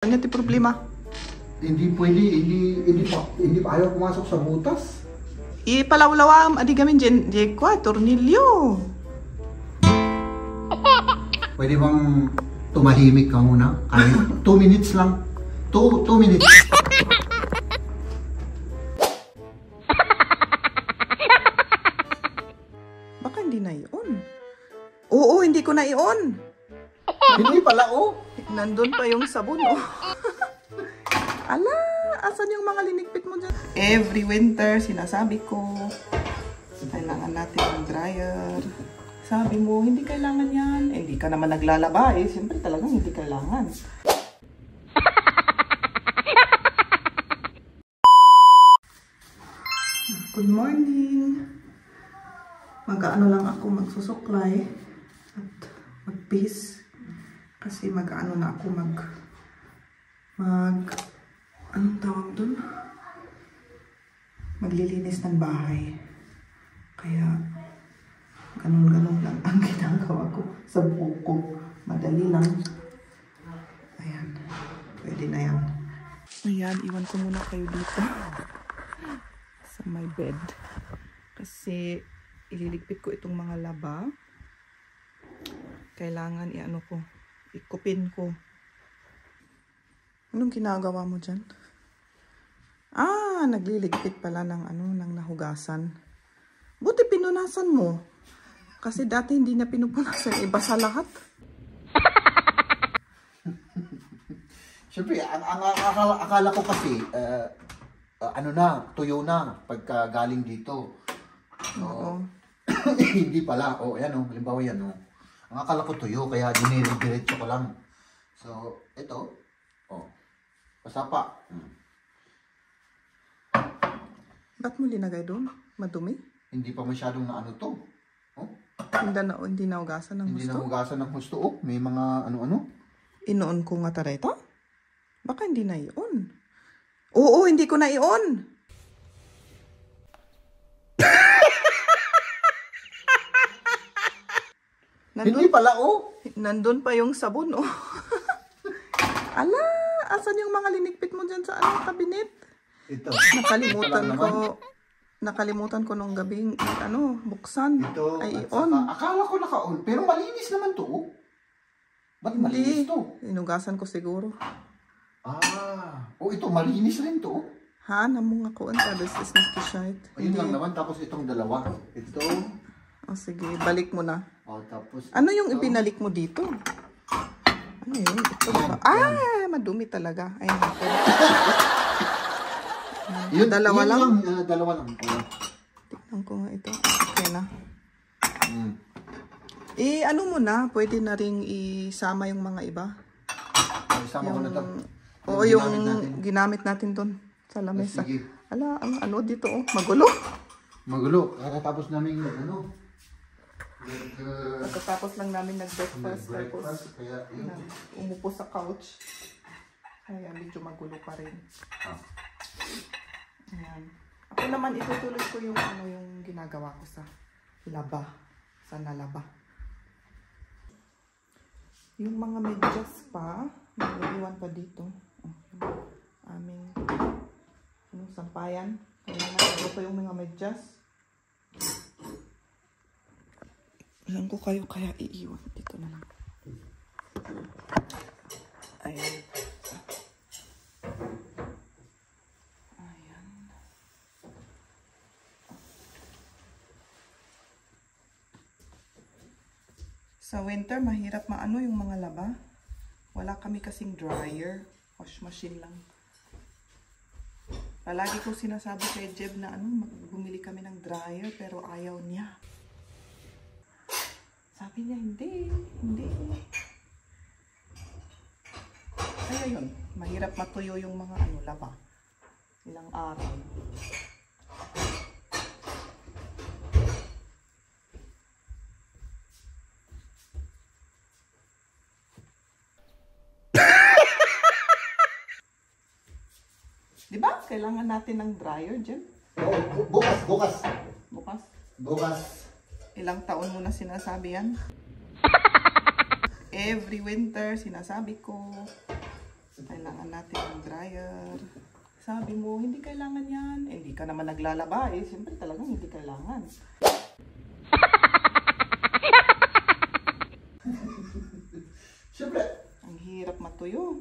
Ano yung problema? Hindi pwede, hindi pa ayaw pumasok sa butas. Ipalawlawam, adi gamin dyan, kwa, tornilyo. Pwede bang tumahimik ka muna? 2 minutes lang. 2 minutes. Baka hindi na i-on. Oo, hindi ko na i-on. Hindi pala, oh. Nandun pa yung sabon, oh. Ala, asan yung mga linigpit mo dyan? Every winter, sinasabi ko, kailangan natin ng dryer. Sabi mo, hindi kailangan yan. Eh, hindi ka naman naglalaba, eh. Siyempre talagang hindi kailangan. Good morning. Mag-ano lang ako, magsusuklay at mag-peace. Kasi mag-ano na ako, anong tawag dun? Maglilinis ng bahay. Kaya, ganun-ganun lang ang ginagawa ko sa buhok ko. Madali lang. Ayan. Pwede na yan. Ayan, iwan ko muna kayo dito. Sa my bed. Kasi, ililigpit ko itong mga laba. Kailangan i-ano ko. Ikupin ko. Anong ginagawa mo dyan? Ah, nagliligpit pala ng ng nahugasan. Buti pinunasan mo. Kasi dati hindi na pinupunasan. Iba sa lahat. Siyempre, ang akala ko kasi, tuyo na pagka galing dito. Oo. Hindi pala. Ayan halimbawa yan Ang akala ko tuyo, kaya dinidiretso ko lang. So, ito. Basta pa. Ba't mo linagay doon? Madumi? Hindi pa masyadong to. Hindi naugasan ng Hindi gusto? na hugasan ng gusto. May mga ano-ano. Inoon ko nga tareta? Baka hindi na i-on. Oo, hindi ko na i-on. Hindi pala, Nandun pa yung sabon, Ala, asan yung mga linigpit mo dyan sa kabinet? Ito. Nakalimutan ko nung gabing, buksan. Ito. Ay, i-on. Akala ko naka-on, pero malinis naman to, Ba't malinis to? Inugasan ko siguro. Ito, malinis rin to, Ha, namung ako this is not the shite. Ayun lang naman, tapos itong dalawa. Ito. Sige, balik mo na. Tapos ano yung ibinalik mo dito? Ano yun? Ito ba? Madumi talaga. Ay, naku. Dalawa lang? Dalawa lang. Tignan ko nga ito. Okay na. Ano mo na? Pwede na rin isama yung mga iba. Isama ko na ito. Oo, yung ginamit natin doon sa lamesa. Sige. Ala, ang dito, magulo. Magulo. Tapos namin, Pagkatapos lang namin nag-breakfast. Kaya, umupo sa couch. Kaya medyo magulo pa rin. Ayan. Ako naman itutuloy ko yung yung ginagawa ko sa laba. Sa nalaba. Yung mga medyas pa, nag-iwan pa dito. Aming sampayan. Kailangan ito yung mga medyas. Alam ko kayo kaya iiwan. Dito na lang. Ayan. Ayan. Sa winter, mahirap maano yung mga laba. Wala kami kasing dryer. Wash machine lang. Palagi ko sinasabi kay Jeb na bumili kami ng dryer pero ayaw niya. Sabi niya, hindi. Kaya yun, mahirap matuyo yung mga laba. Ilang araw. Diba? Kailangan natin ng dryer, Jem. Bukas. Bukas? Ilang taon mo na sinasabi yan? Every winter, sinasabi ko, Kailangan natin ng dryer. Sabi mo, hindi kailangan yan. Eh, hindi ka naman naglalaba eh. Siyempre talagang hindi kailangan. Siyempre. Ang hirap matuyo.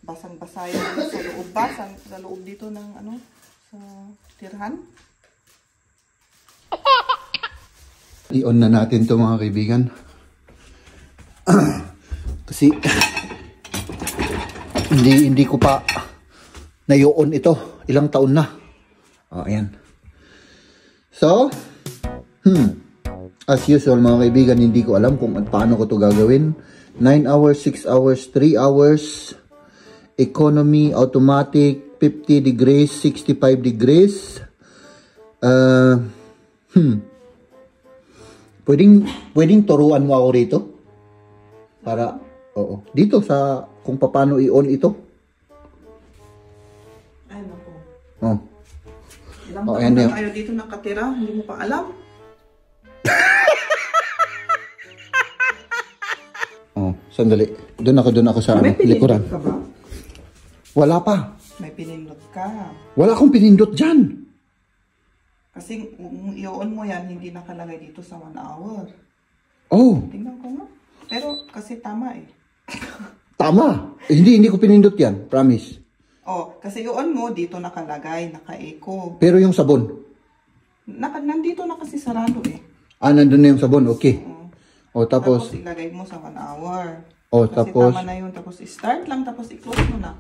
Basang-basa yan sa loob. Basang sa loob dito ng ano, sa tirhan. I-on na natin to mga kaibigan. Kasi hindi ko pa na-on ito. Ilang taon na. Ayan. So, as usual mga kaibigan, hindi ko alam kung paano ko to gagawin. 9 hours, 6 hours, 3 hours. Economy, automatic, 50 degrees, 65 degrees. Pwedeng turuan mo ako rito? Para, oo. Dito sa, kung paano i-on ito. Ay, naku. Oh. Ilang taon na tayo dito nakatira, hindi mo pa alam. Oh, sandali. Doon ako sa likuran. Ka ba? Wala pa. May pinindot ka. Wala akong pinindot dyan. Kasi i-on mo yan, hindi nakalagay dito sa 1 hour. Oh. Tingnan ko nga. Pero kasi tama eh. Tama. Hindi ko pinindot yan. Promise. Oh, kasi i-on mo, dito nakalagay, naka-eco. Pero yung sabon? Nandito na kasi sarado eh. Nandun na yung sabon. Okay. Oh, Tapos ilagay mo sa 1 hour. Oh, kasi tapos tama na yun. Tapos start lang, tapos i-close mo na.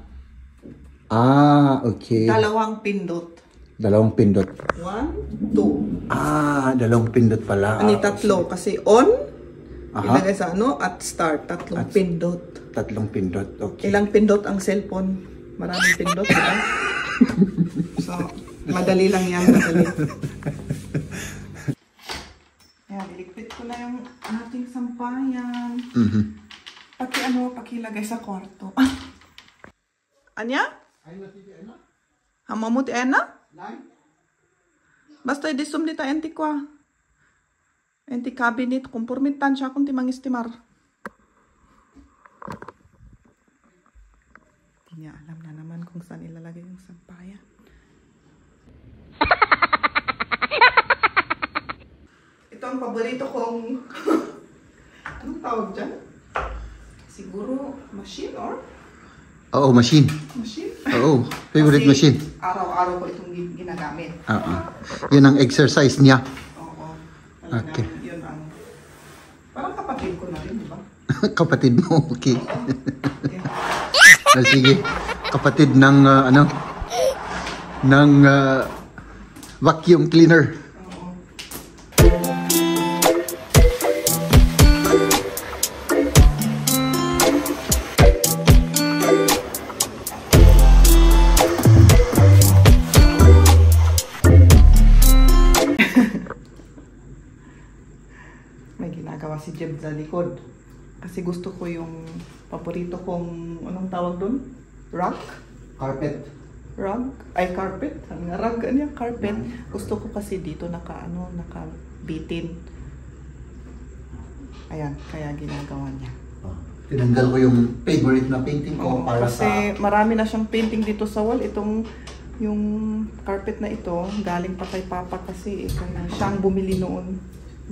Okay. Dalawang pindot. Dalawang pindot. 1, 2. Dalawang pindot pala. Ani tatlo. Kasi on, Aha. ilagay sa ano, at start. Tatlong pindot. Tatlong pindot. Okay. Ilang pindot ang cellphone? Maraming pindot, diba? So, madali lang yan. Madali. Ayan, iligpit ko na yung ating sampayan. Pakilagay sa kwarto. Anya? Hamamuti ena? Basta idisum dita enti kwa. Enti cabinet, kumpurmitan siya kung timang istimar. Hindi niya alam na naman kung saan ilalagay yung sampayan. Ito ang paborito kong... Anong tawag dyan? Siguro machine or? Oo, machine. Machine? Oo, favorite Kasi machine. Araw-araw ko itong ginagamit. Yun ang exercise niya. Oo. Okay. Yun ang... Parang kapatid ko na rin, di ba? Kapatid mo, okay. Okay. Sige, kapatid ng vacuum cleaner. May ginagawa si Jeb sa likod. Kasi gusto ko yung paborito kong, anong tawag doon? Rug? Carpet. Rug? Ay, carpet. Ang rug, ano yung carpet? Gusto ko kasi dito nakabitin. Ayan, kaya ginagawa niya. Tinanggal ko yung favorite na painting ko para kasi marami na siyang painting dito sa wall. Yung carpet na ito, galing pa kay Papa kasi kaya siyang bumili noon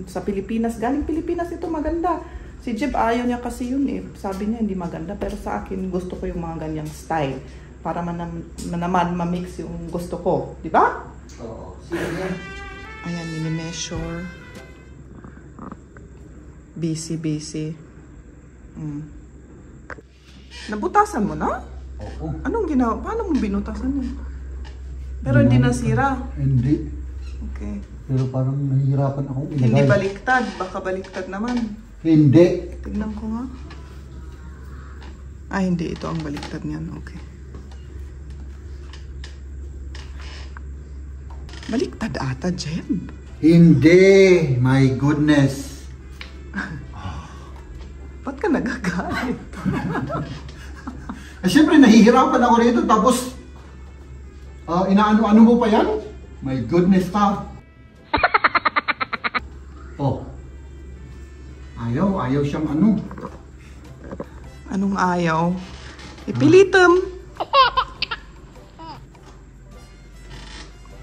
sa Pilipinas. Galing Pilipinas ito, maganda. Si Jeb ayaw niya kasi yun eh. Sabi niya hindi maganda. Pero sa akin, gusto ko yung mga ganyang style. Para naman ma-mix yung gusto ko. Di ba? Oo. Sige. Ayan, mini-measure. Busy. Nabutasan mo na? Oo. Anong ginawa? Paano mo binutasan yun? Pero hindi nasira. Hindi. Okay. Pero parang nahihirapan akong ilagay. Hindi baliktad. Baka baliktad naman. Hindi. Tignan ko nga. Ay, hindi. Ito ang baliktad niyan. Okay. Baliktad ata, Jem. Hindi. My goodness. Ba't ka nagagalit? Siyempre, nahihirapan ako rito. Tapos, inaano-ano mo pa yan? My goodness pa. Oh. Ayaw siyang ano. Anong ayaw? Ipilitem.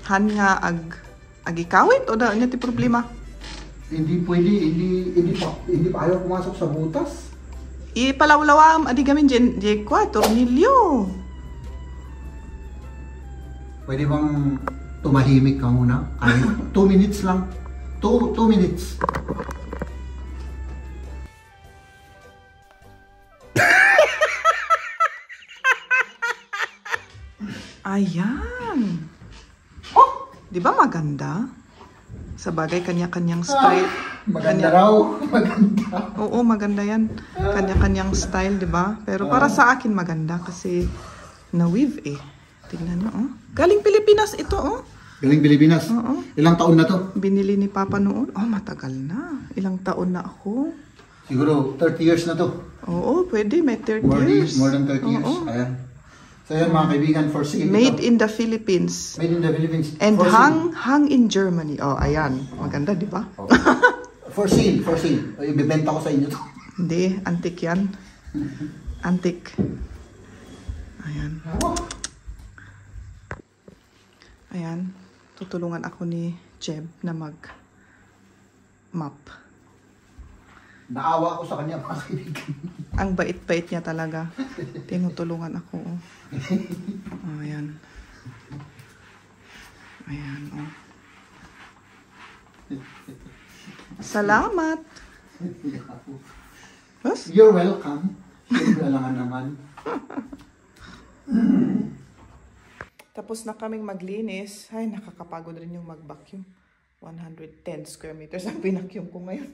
Han nga agikawit o da niya ti problema? Hindi pwede, hindi pa ayaw pumasok sa butas. Ipalawlawam adi gamin kwa tornilyo. Pwede bang tumahimik ka muna? Ay, 2 minutes lang. 2 minutes. Ayan. Oh, di ba maganda? Sa bagay, kanya-kanyang style. Maganda raw. Maganda. Oo, maganda yan. Kanya-kanyang style, di ba? Pero para sa akin maganda kasi na-weave eh. Tingnan nyo, oh. Galing Pilipinas ito, oh. Galing Pilipinas? Oo. Ilang taon na to? Binili ni Papa noon. Oh, matagal na. Ilang taon na ako. Siguro 30 years na to. Oo, pwede. May 30 More years. than 30 years. Oo. Ayan. So yan mga kaibigan, for sale Made ito. in the Philippines. Made in the Philippines. And For sale. hung in Germany. Oh, ayan. Maganda, di ba? For sale, for sale. Ibibenta ko sa inyo to. Hindi, antique yan. Antique. Ayan. Ayan. Tutulungan ako ni Jeb na mag-map. Naawa ko sa kanya mga kaibigan. Ang bait-bait niya talaga. Tinutulungan ako. Oh. Oh, ayan. Ayan, oh. Salamat. Yes? You're welcome. Siyempre lang naman. Tapos na kaming maglinis. Ay, nakakapagod rin yung mag-vacuum. 110 square meters ang pinakyum ko ngayon.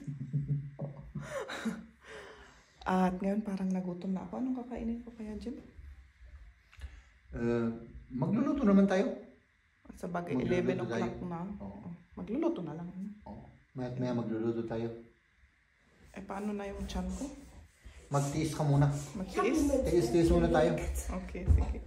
At ngayon parang nagutom na ako. Anong kakainin ko kaya, Jim? Magluluto naman tayo. Sa bagay, Magluluto 11 o'clock tayo. na. Oo. Magluluto na lang. Maya't maya magluluto tayo. Eh, paano na yung tiyan ko? Magtiis ka muna. Magtiis? Tiis-tiis muna tayo. Okay, sige.